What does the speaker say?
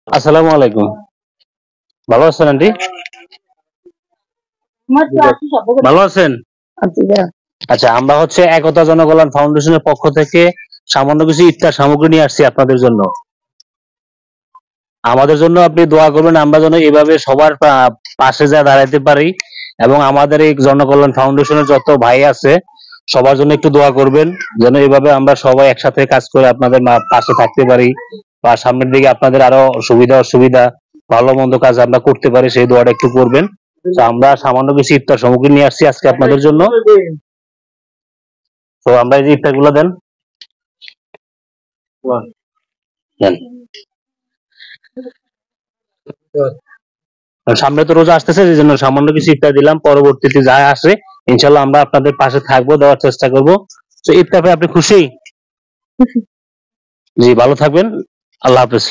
আসসালামু আলাইকুম। ভালো আছেন আন্টি? ভালো আছেন? আচ্ছা, আমরা হচ্ছে একতা জনকল্যাণ ফাউন্ডেশনের পক্ষ থেকে সামান্য কিছু ইফতার সামগ্রী নিয়ে আসছি আপনাদের জন্য। আমাদের জন্য আপনি দোয়া করবেন, আমরা যেন এভাবে সবার পাশে যা দাঁড়াইতে পারি, এবং আমাদের এই জনকল্যাণ ফাউন্ডেশনের যত ভাই আছে সবার জন্য একটু দোয়া করবেন, যেন এভাবে আমরা সবাই একসাথে কাজ করে আপনাদের পাশে থাকতে পারি, বা সামনের দিকে আপনাদের আরো সুবিধা অসুবিধা ভালো মন্দ কাজ আমরা করতে পারি, সেই দোয়াটা একটু করবেন। তো আমরা সামান্য কিছু ইফতার সামগ্রী নিয়ে আসছি আজকে আপনাদের জন্য। তো আমরা এই যে ইফতার গুলো দেন, দেন। সামনে তো রোজা আসতেছে, এই জন্য সামান্য কিছু ইফতার দিলাম, পরবর্তীতে যা আসে ইনশাল্লাহ আমরা আপনাদের পাশে থাকবো, দেওয়ার চেষ্টা করবো। তো ইফতার পেয়ে আপনি খুশি? জি, ভালো থাকবেন। আল্লাহ হাফেজ।